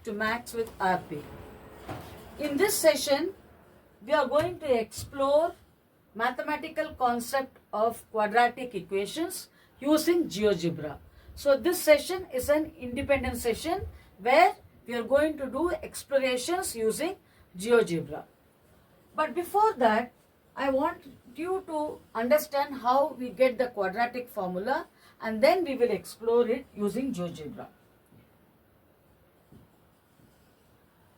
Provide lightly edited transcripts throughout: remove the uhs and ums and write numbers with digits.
to Maths with RP. In this session, we are going to explore mathematical concept of quadratic equations using GeoGebra. So this session is an independent session where we are going to do explorations using GeoGebra. But before that, I want you to understand how we get the quadratic formula, and then we will explore it using GeoGebra.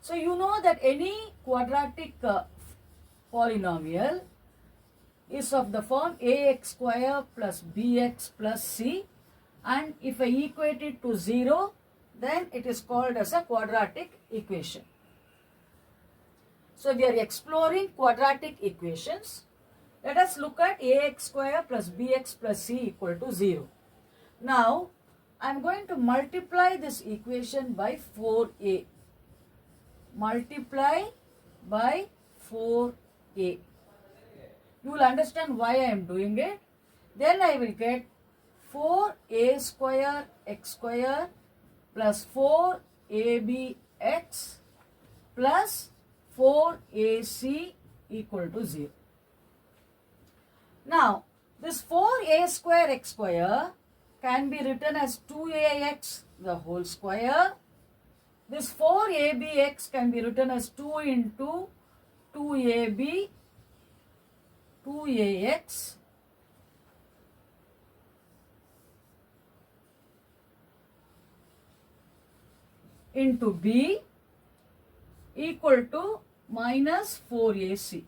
So you know that any quadratic polynomial is of the form ax square plus bx plus c, and if I equate it to 0, then it is called as a quadratic equation. So we are exploring quadratic equations. Let us look at ax square plus bx plus c equal to 0. Now I am going to multiply this equation by 4a. Multiply by 4a. You will understand why I am doing it. Then I will get 4a square x square plus 4abx plus 4ac equal to 0. Now, this 4a square x square can be written as 2ax the whole square. This 4abx can be written as 2 into 2ab, 2ax into b equal to minus 4ac.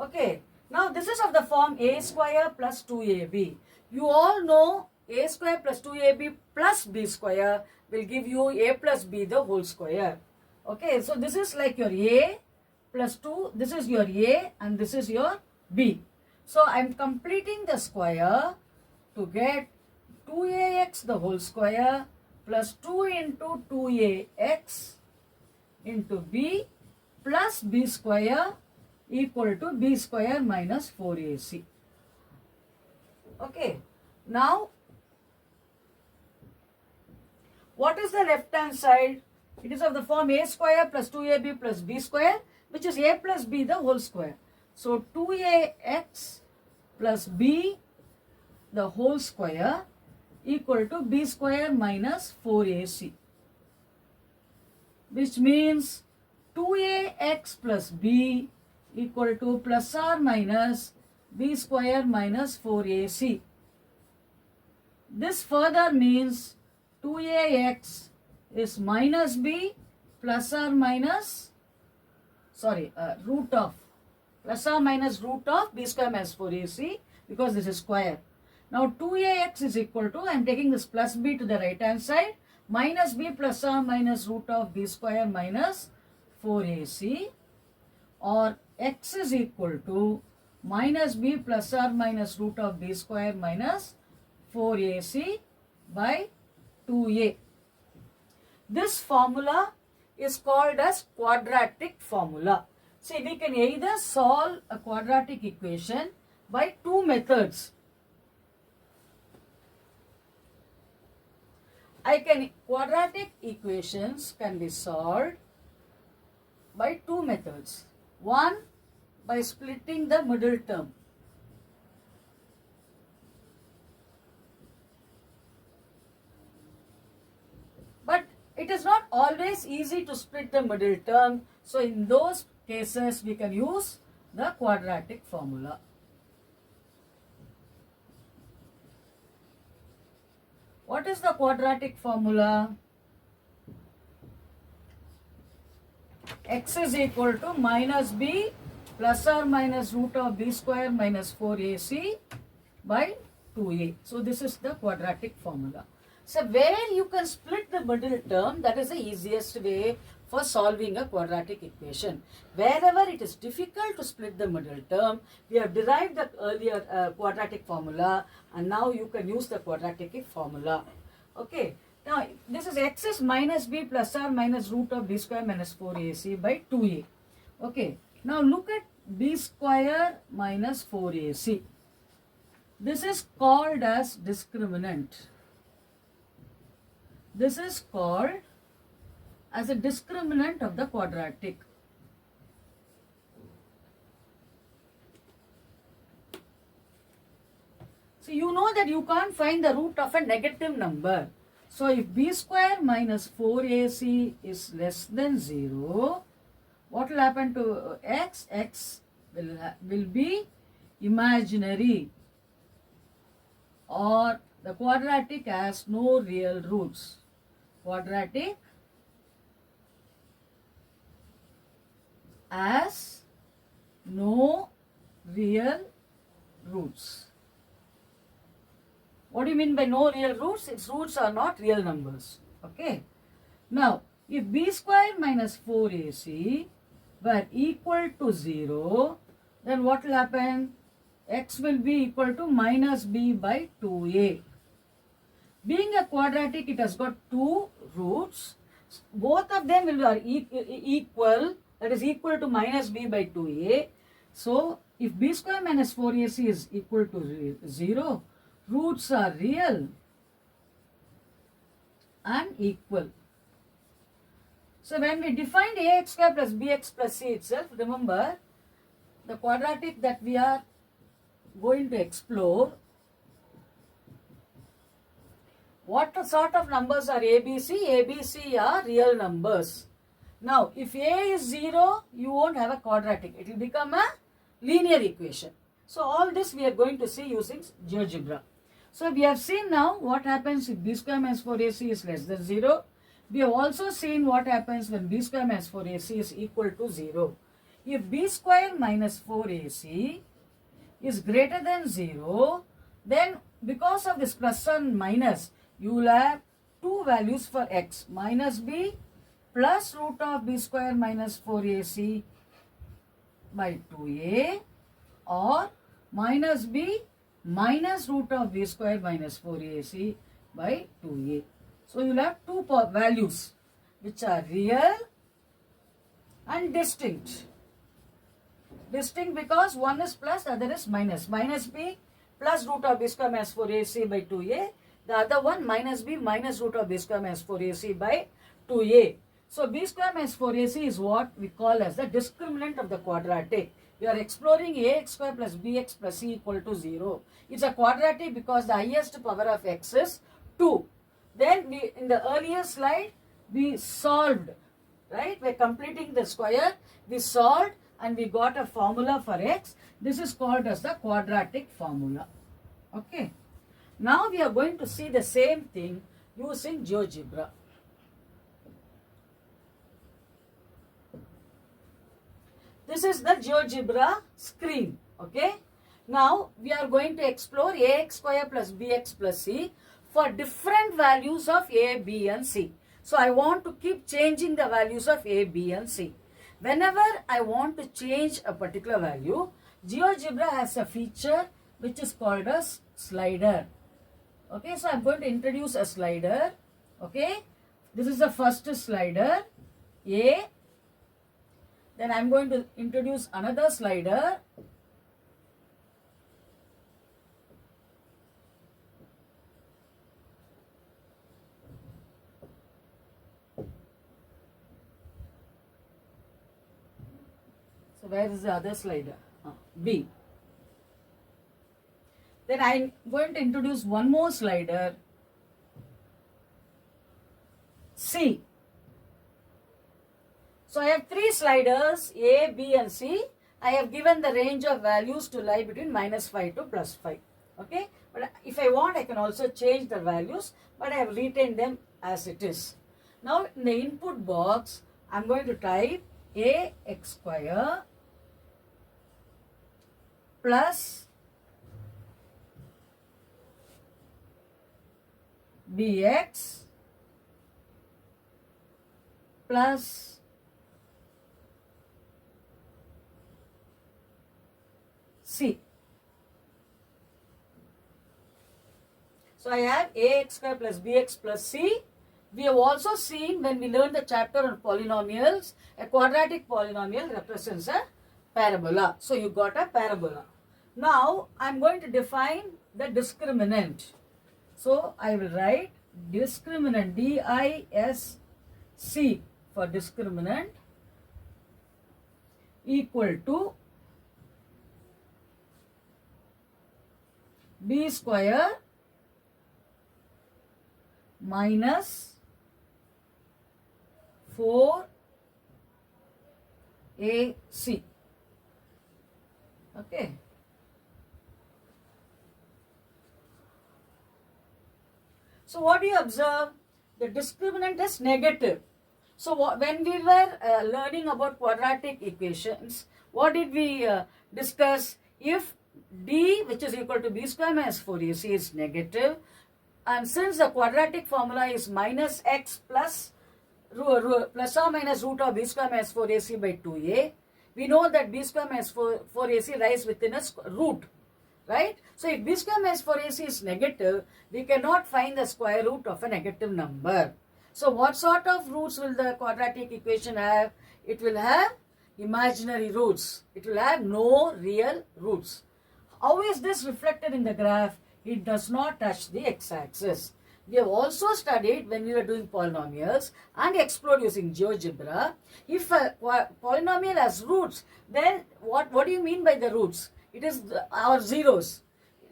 Okay, now this is of the form a square plus 2ab. You all know a square plus 2ab plus b square will give you a plus b the whole square. Okay, so this is like your a plus 2, this is your a and this is your b. So I am completing the square to get 2ax the whole square plus 2 into 2ax into b plus b square equal to b square minus 4ac. Okay, now what is the left hand side? It is of the form a square plus 2ab plus b square, which is a plus b the whole square. So 2ax plus b the whole square equal to b square minus 4ac, which means 2ax plus b equal to plus or minus b square minus 4ac. This further means 2ax is minus b plus or minus, root of, plus or minus root of b square minus 4ac, because this is square. Now 2ax is equal to, I am taking this plus b to the right hand side, minus b plus or minus root of b square minus 4ac, or x is equal to minus b plus or minus root of b square minus 4ac by 2a. This formula is called as quadratic formula. See, we can either solve a quadratic equation by two methods. Quadratic equations can be solved by two methods. One, by splitting the middle term. But it is not always easy to split the middle term. So in those cases, we can use the quadratic formula. What is the quadratic formula? X is equal to minus b plus or minus root of b square minus 4ac by 2a. So this is the quadratic formula. So where you can split the middle term, that is the easiest way for solving a quadratic equation. Wherever it is difficult to split the middle term, we have derived the earlier quadratic formula, and now you can use the quadratic formula. Okay. Now this is x is minus b plus or minus root of b square minus 4ac by 2a. Okay. Now look at b square minus 4ac. This is called as discriminant. This is called as a discriminant of the quadratic. So you know that you can't find the root of a negative number. So if b square minus 4ac is less than 0, what will happen to x? X will be imaginary, or the quadratic has no real roots. Quadratic has no real roots. What do you mean by no real roots? Its roots are not real numbers. Okay. Now, if b square minus 4ac were equal to 0, then what will happen? X will be equal to minus b by 2a. Being a quadratic, it has got two roots. Both of them will be equal, that is equal to minus b by 2a. So, if b square minus 4ac is equal to 0, roots are real and equal. So, when we defined ax square plus bx plus c itself, remember the quadratic that we are going to explore, what sort of numbers are ABC? ABC are real numbers. Now, if A is 0, you won't have a quadratic. It will become a linear equation. So, all this we are going to see using GeoGebra. So, we have seen now what happens if b square minus 4ac is less than 0. We have also seen what happens when b square minus 4ac is equal to 0. If b square minus 4ac is greater than 0, then because of this plus and minus, you will have two values for x, minus b plus root of b square minus 4ac by 2a, or minus b minus root of b square minus 4ac by 2a. So, you will have two values which are real and distinct. Distinct because one is plus, the other is minus. Minus b plus root of b square minus 4ac by 2a. The other one minus b minus root of b square minus 4ac by 2a. So, b square minus 4ac is what we call as the discriminant of the quadratic. We are exploring ax square plus bx plus c equal to 0. It's a quadratic because the highest power of x is 2. Then we, in the earlier slide, we solved, right? By completing the square, we solved and we got a formula for x. This is called as the quadratic formula. Okay. Now we are going to see the same thing using GeoGebra. This is the GeoGebra screen. Okay. Now we are going to explore ax square plus bx plus c for different values of a, b and c. So I want to keep changing the values of a, b and c. Whenever I want to change a particular value, GeoGebra has a feature which is called a slider. Okay, so I'm going to introduce a slider. Okay, this is the first slider, A. Then I'm going to introduce another slider. So where is the other slider? B. Then I'm going to introduce one more slider, C. So I have three sliders, A, B and C. I have given the range of values to lie between minus 5 to plus 5. Okay. But if I want, I can also change the values, but I have retained them as it is. Now in the input box, I'm going to type ax square plus bx plus c. So I have ax square plus bx plus c. We have also seen when we learned the chapter on polynomials, a quadratic polynomial represents a parabola. So you got a parabola. Now I am going to define the discriminant. So I will write discriminant, DISC for discriminant, equal to b square minus 4ac. Okay. So what do you observe? The discriminant is negative. So when we were learning about quadratic equations, what did we discuss? If d, which is equal to b square minus 4ac, is negative, and since the quadratic formula is minus x plus plus or minus root of b square minus 4ac by 2a, we know that b square minus 4ac lies within a root, right? So if b square minus 4ac is negative, we cannot find the square root of a negative number. So what sort of roots will the quadratic equation have? It will have imaginary roots. It will have no real roots. How is this reflected in the graph? It does not touch the x-axis. We have also studied when we were doing polynomials and explored using GeoGebra. If a polynomial has roots, then what do you mean by the roots? It is our zeros.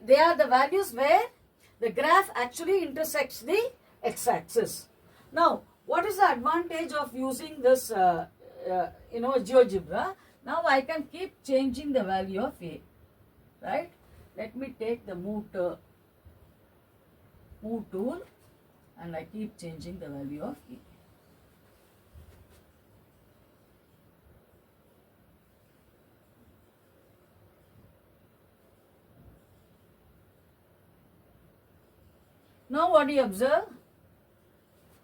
They are the values where the graph actually intersects the x-axis. Now, what is the advantage of using this, GeoGebra? Now I can keep changing the value of a, right? Let me take the move tool, and I keep changing the value of a. Now what do you observe?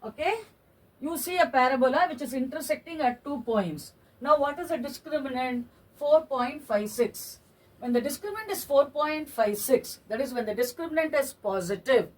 Okay, you see a parabola which is intersecting at 2 points. Now what is the discriminant? 4.56. When the discriminant is 4.56, that is when the discriminant is positive,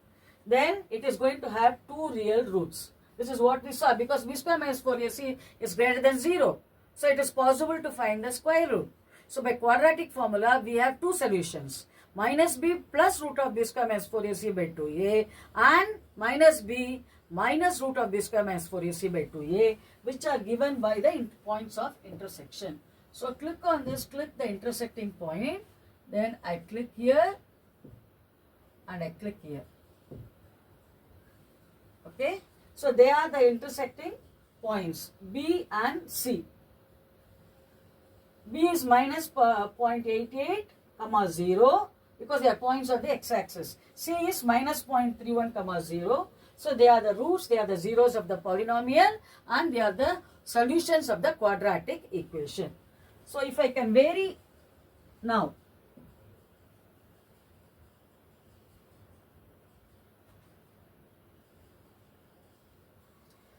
then it is going to have two real roots. This is what we saw, because b square minus 4ac is greater than 0. So it is possible to find the square root. So by quadratic formula, we have two solutions. Minus b plus root of b square minus 4ac by 2a and minus b minus root of b square minus 4ac by 2a, which are given by the points of intersection. So click on this, click the intersecting point, then I click here and I click here. Okay, so they are the intersecting points B and C. B is minus 0.88, 0, because they are points of the x-axis. C is minus 0.31, 0. So they are the roots, they are the zeros of the polynomial, and they are the solutions of the quadratic equation. So if I can vary now.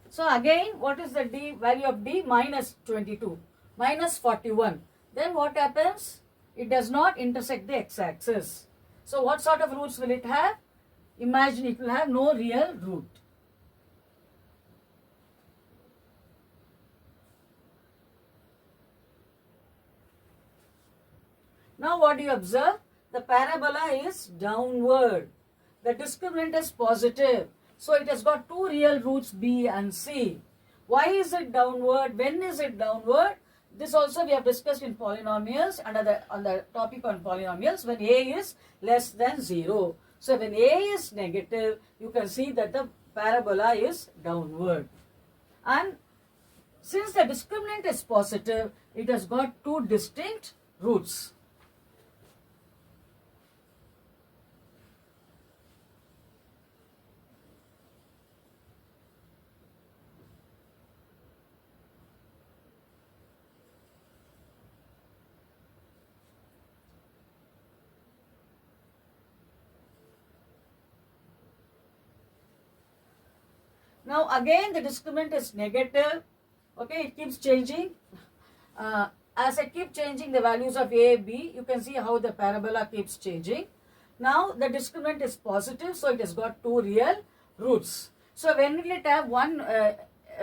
So again, what is the d value of d? Minus 22, minus 41. Then what happens? It does not intersect the x-axis. So what sort of roots will it have? Imagine it will have no real root. Now what do you observe? The parabola is downward. The discriminant is positive. So it has got two real roots B and C. Why is it downward? When is it downward? This also we have discussed in polynomials under on the topic on polynomials, when a is less than 0. So when a is negative, you can see that the parabola is downward. And since the discriminant is positive, it has got two distinct roots. Now again the discriminant is negative. Okay, it keeps changing. As I keep changing the values of a, b, you can see how the parabola keeps changing. Now the discriminant is positive, so it has got two real roots. So when will it have one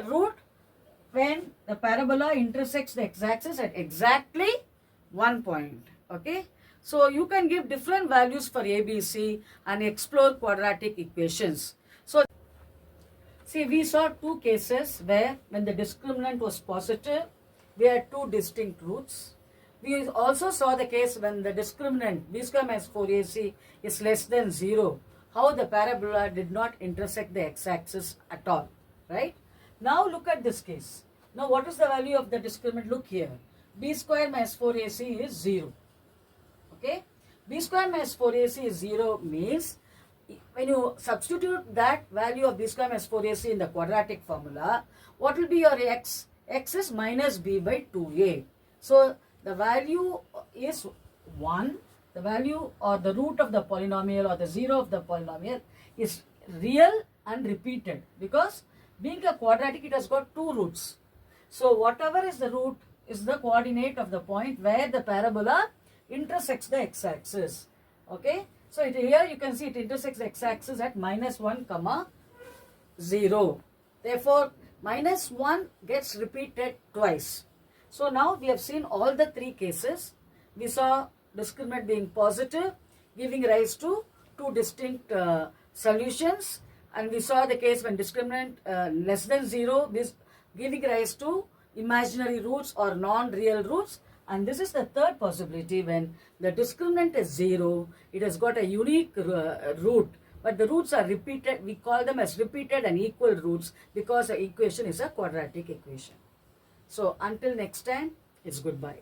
root? When the parabola intersects the x-axis at exactly 1 point. Okay. So you can give different values for ABC and explore quadratic equations. So see, we saw two cases where when the discriminant was positive, we had two distinct roots. We also saw the case when the discriminant b square minus 4ac is less than 0, how the parabola did not intersect the x-axis at all, right? Now look at this case. Now what is the value of the discriminant? Look here. B square minus 4ac is 0. Okay? B square minus 4ac is 0 means when you substitute that value of b square minus 4ac in the quadratic formula, what will be your x? X is minus b by 2a. So the value is 1. The value or the root of the polynomial or the 0 of the polynomial is real and repeated, because being a quadratic, it has got two roots. So whatever is the root is the coordinate of the point where the parabola intersects the x-axis. Okay? So here you can see it intersects the x-axis at minus 1 comma 0. Therefore, minus 1 gets repeated twice. So now we have seen all the three cases. We saw discriminant being positive, giving rise to two distinct solutions. And we saw the case when discriminant less than 0, giving rise to imaginary roots or non-real roots. And this is the third possibility when the discriminant is 0, it has got a unique root, but the roots are repeated. We call them as repeated and equal roots because the equation is a quadratic equation. So until next time, it's goodbye.